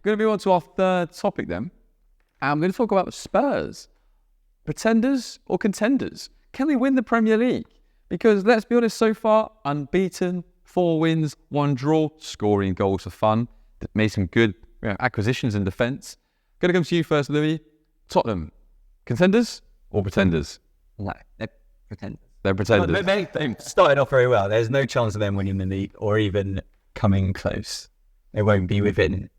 going to move on to our third topic then. I'm going to talk about Spurs. Pretenders or contenders? Can they win the Premier League? Because let's be honest, so far, unbeaten, 4 wins, 1 draw, scoring goals for fun. Made some good acquisitions in defence. Going to come to you first, Louis. Tottenham, contenders or pretenders? No, they're pretenders. They're pretenders. They started off very well. There's no chance of them winning the league or even coming close. They won't be within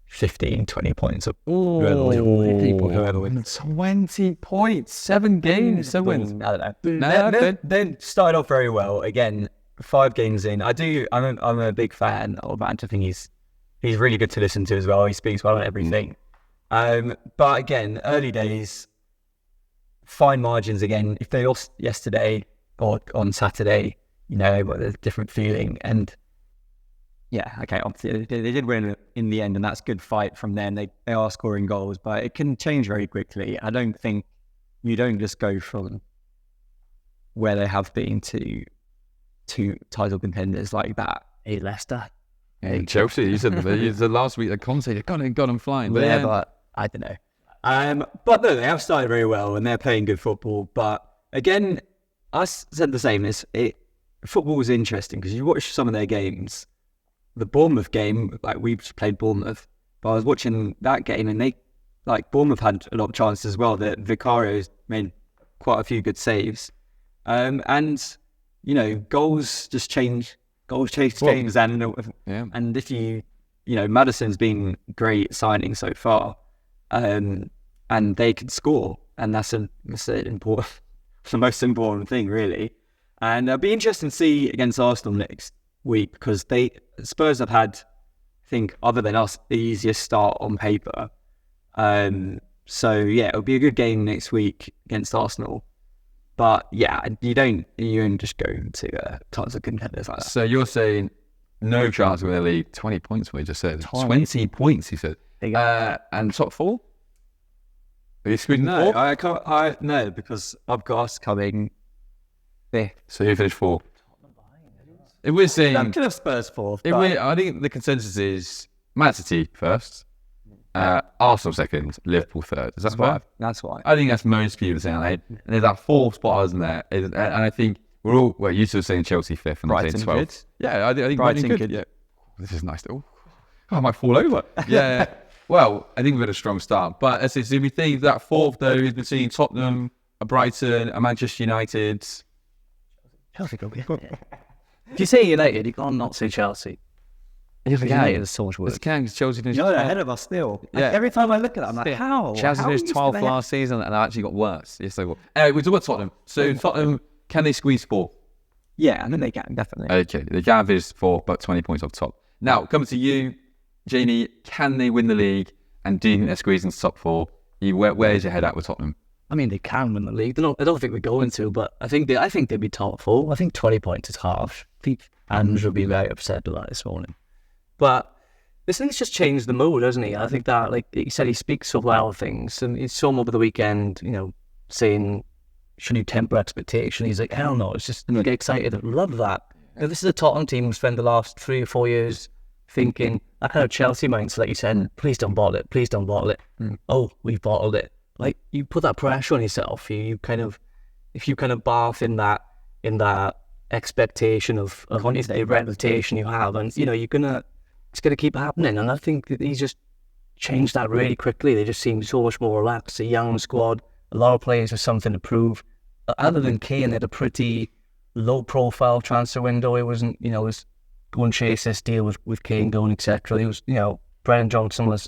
15, 20 points of whoever wins. 20 points, 7 games, 7 wins. I don't know. They started off very well. Again, 5 games in. I'm a big fan of Ant. I think he's really good to listen to as well. He speaks well on everything. But again, early days, fine margins again. If they lost yesterday or on Saturday, there's a different feeling. And yeah, okay, obviously they did win in the end, and that's good fight from them. They are scoring goals, but it can change very quickly. I don't think you don't just go from where they have been to title contenders like that. Hey, Leicester. Hey, Chelsea, you said last week that Conte got them flying. But yeah, but I don't know. But no, they have started very well and they're playing good football. But again, I said the same. Football was interesting because you watch some of their games. The Bournemouth game, we played Bournemouth, but I was watching that game and Bournemouth had a lot of chances as well. That Vicario's made quite a few good saves, and goals just change. Goals change games, and if Maddison's been great signing so far, and they can score, and that's the most important thing really. And it'll be interesting to see against Arsenal next week because Spurs have had, I think, other than us, the easiest start on paper. So yeah, it'll be a good game next week against Arsenal. But yeah, you don't just go to tons of contenders like that. So you're saying no chance of winning the league? 20 points, what you just said. 20 points, he said. And top 4? Are you squeezing 4? I can't. No, because I've got us coming 5th. So you finished 4. If we're saying, I'm kind of Spurs 4th. I think the consensus is Man City first, Arsenal second, Liverpool third. Is that fair? That's why. I think that's most people saying. And there's that 4 spot, isn't there? And I think we're all, you two are saying Chelsea 5th and Brighton 12th. Yeah, I think Brighton good. Yeah. This is nice. I might fall over. Yeah. Well, I think we've had a strong start. But as I say, we think that 4th, though, is between Tottenham, a Brighton, a Manchester United. Chelsea could be. If you say United, you can't not say Chelsea. United is so much worse. It's because Chelsea finished. You're ahead of us still. Yeah. Every time I look at it, I'm like, how? Chelsea finished 12th last season and they actually got worse. Yes, they will. Anyway, we talk about Tottenham. So Tottenham, can they squeeze 4? Yeah, I think they can, definitely. Okay, they can finish 4, but 20 points off top. Now, coming to you, Janie, can they win the league? And do you think they're squeezing the top 4? Where's your head at with Tottenham? I mean, they can win the league. I don't think we're going to, but I think they'd be top 4. I think 20 points is harsh. I think Andrew will be very upset with that this morning. But this thing's just changed the mood, hasn't he? I think that, like he said, he speaks so well of things, and he saw him over the weekend, saying, should you temper expectation? He's like, hell no, it's just get excited. I love that. Now, this is a Tottenham team who spent the last 3 or 4 years thinking, that kind of Chelsea mindset, like you said, please don't bottle it, please don't bottle it. Oh, we've bottled it. Like, you put that pressure on yourself. If you bath in that expectation of the reputation you have, and it's gonna keep happening. And I think that he's just changed that really quickly. They just seem so much more relaxed. A young squad, a lot of players with something to prove. Other than Kane, they had a pretty low-profile transfer window. It wasn't, was go and chase this deal with Kane going, etc. It was, Brennan Johnson was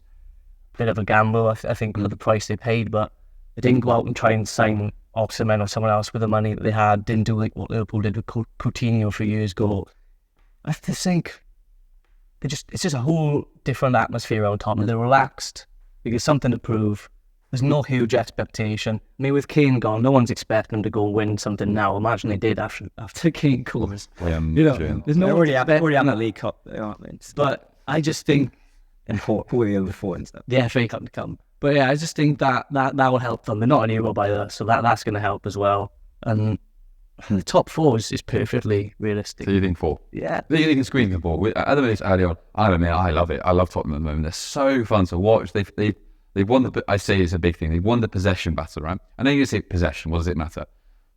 bit of a gamble, I think, for the price they paid, but they didn't go out and try and sign Oxymen or someone else with the money that they had. Didn't do like what Liverpool did with Coutinho a few years ago. I just think it's just a whole different atmosphere around Tottenham. They're relaxed. They get something to prove. There's no huge expectation. I mean, with Kane gone, no one's expecting them to go win something now. Imagine they did after Kane goes. There's no already on the League Cup, aren't they? But I just think. And 4 and stuff. The FA Cup to come. But yeah, I just think that will help them. They're not an Euro by us, so that's going to help as well. And The top 4 is perfectly realistic. So you think 4? Yeah. They can screen the ball. At the minute early on, I don't know. I love it. I love Tottenham at the moment. They're so fun to watch. They've won the. I say it's a big thing. They've won the possession battle, right? I know you say possession. What does it matter?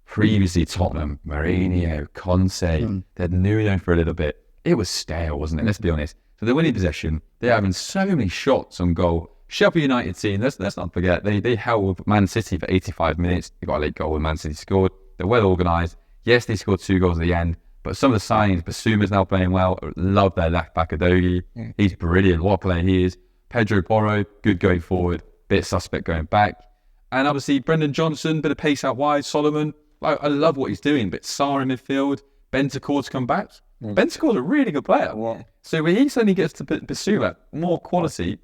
Previously, Tottenham, Mourinho, Conte, they'd Nuno for a little bit. It was stale, wasn't it? Let's be honest. So they're winning possession. They're having so many shots on goal. Sheffield United team. Let's not forget they held Man City for 85 minutes. They got a late goal when Man City scored. They're well organised. Yes, they scored 2 goals at the end, but some of the signings, Basuma's now playing well. Love their left back, Adogi. He's brilliant. What a player he is. Pedro Porro, good going forward, bit suspect going back. And obviously, Brendan Johnson, bit of pace out wide. Solomon, I love what he's doing. But Sarr in midfield, Bentancur's come back. Bentancur's a really good player. Yeah. So when he suddenly gets to Basuma, more quality.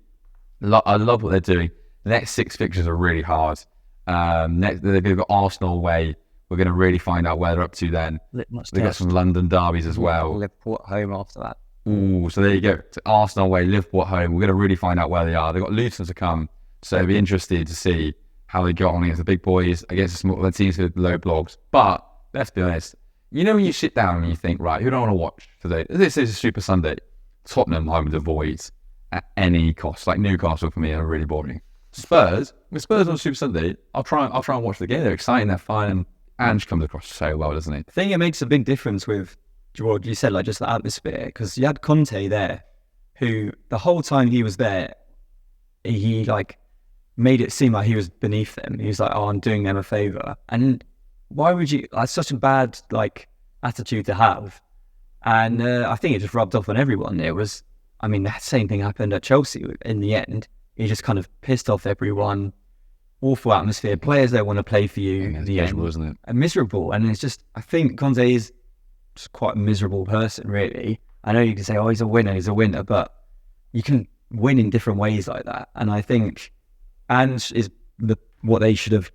I love what they're doing. The next 6 fixtures are really hard. Next, they're going to go Arsenal away. We're going to really find out where they're up to then. They've got some London derbies as well. Liverpool at home after that. Ooh, so there you go. To Arsenal away, Liverpool at home. We're going to really find out where they are. They've got Luton to come. So it'll be interesting to see how they got on against the big boys, against the small teams with low blogs. But let's be honest. You know when you sit down and you think, right, who do I want to watch today? This is a Super Sunday. Tottenham I would avoid at any cost. Like Newcastle for me are really boring. Spurs on Super Sunday, I'll try and watch the game. They're exciting, they're fine, and Ange comes across so well, doesn't he? I think it makes a big difference with what you said, like just the atmosphere, because you had Conte there, who the whole time he was there, he like made it seem like he was beneath them. He was like, "Oh, I'm doing them a favor," and why would you? That's such a bad like attitude to have, and I think it just rubbed off on everyone. It was, I mean, that same thing happened at Chelsea in the end. He just kind of pissed off everyone. Awful atmosphere. Players don't want to play for you. It's miserable, isn't it? And miserable. And it's just, I think Conte is just quite a miserable person, really. I know you can say, oh, he's a winner, but you can win in different ways like that. And I think Ange is what they should have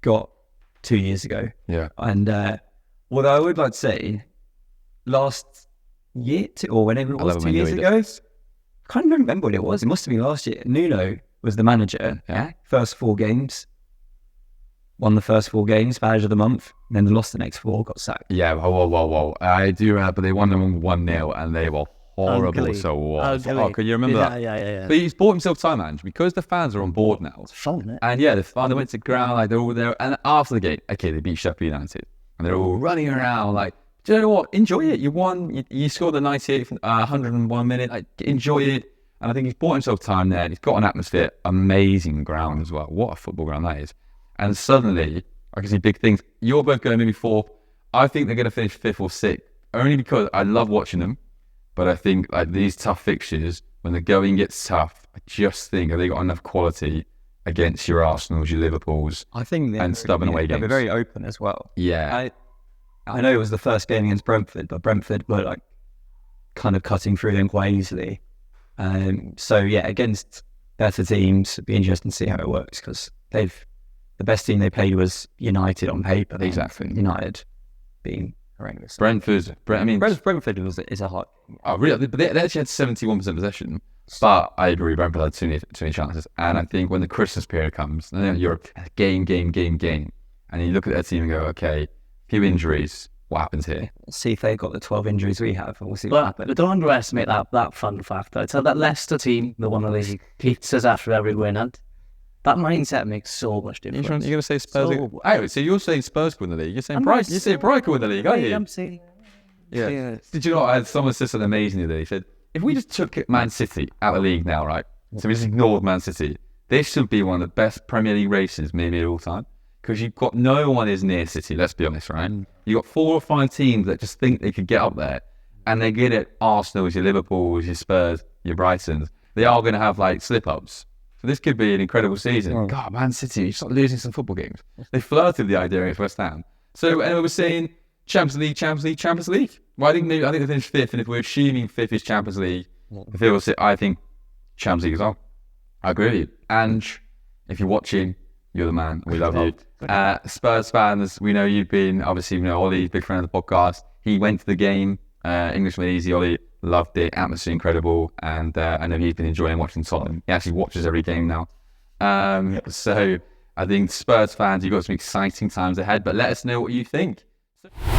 got 2 years ago. Yeah. And what I would like to say, last year, or whenever it was, 2 years ago, I can't even remember what it was. It must have been last year. Nuno was the manager. Yeah. First 4 games. Won the first 4 games, manager of the month. Then lost the next 4, got sacked. Yeah, whoa. I do, but they won them 1-0 and they were horrible. Ugly. So what? Ugly. Oh, can you remember that? Yeah. But he's bought himself time, Ange, because the fans are on board now. It's fun, isn't it? And yeah, they went to ground, like they're all there. And after the game, okay, they beat Sheffield United. And they're all running around like, do you know what? Enjoy it. You won. You scored the 98th, 101 minute. Like, enjoy it. And I think he's bought himself time there. And he's got an atmosphere, amazing ground as well. What a football ground that is. And suddenly, I can see big things. You're both going maybe 4th. I think they're going to finish 5th or 6th. Only because I love watching them. But I think like these tough fixtures, when the going gets tough, I just think have they got enough quality against your Arsenals, your Liverpools, I think and stubborn away they'll games. be very open as well. Yeah. I know it was the first game against Brentford, but Brentford were like kind of cutting through them quite easily. So yeah, against better teams, it'd be interesting to see how it works because the best team they played was United on paper. Exactly. United being horrendous. Brentford is a hot. Oh, really? But they actually had 71% possession. But I agree, Brentford had too many chances. And I think when the Christmas period comes, and then you're game, and you look at their team and go, okay, few injuries, what happens here? See if they got the 12 injuries we have, and we'll see what But happens. don't underestimate that fun factor. So that Leicester team, the one that they pizzas after every win, and that mindset makes so much difference. You're going to say Spurs? So- So you're saying Spurs win the league? You're saying Brighton? You say Brighton win the league, aren't you? I'm saying, Yeah. Did you know? I had someone said something amazing today. He said, if we just took Man City out of the league now, right? So we just ignored Man City. This should be one of the best Premier League races maybe of all time. Because you've got no one is near City, let's be honest, right? You've got 4 or 5 teams that just think they could get up there. And they get it, Arsenal, your Liverpool, your Spurs, your Brightons. They are going to have like slip-ups. So this could be an incredible season. God, Man City, you start losing some football games. They flirted the idea against West Ham. So and we were saying Champions League. Well, I think they finished 5th, and if we're assuming 5th is Champions League, if it was, I think Champions League as well. I agree with you. Ange, if you're watching, you're the man. We love you. Spurs fans, we know you've been, obviously, Ollie, big friend of the podcast. He went to the game, English made easy. Ollie loved it, atmosphere incredible, and I know he's been enjoying watching Tottenham. He actually watches every game now. So I think Spurs fans, you've got some exciting times ahead, but let us know what you think. soon.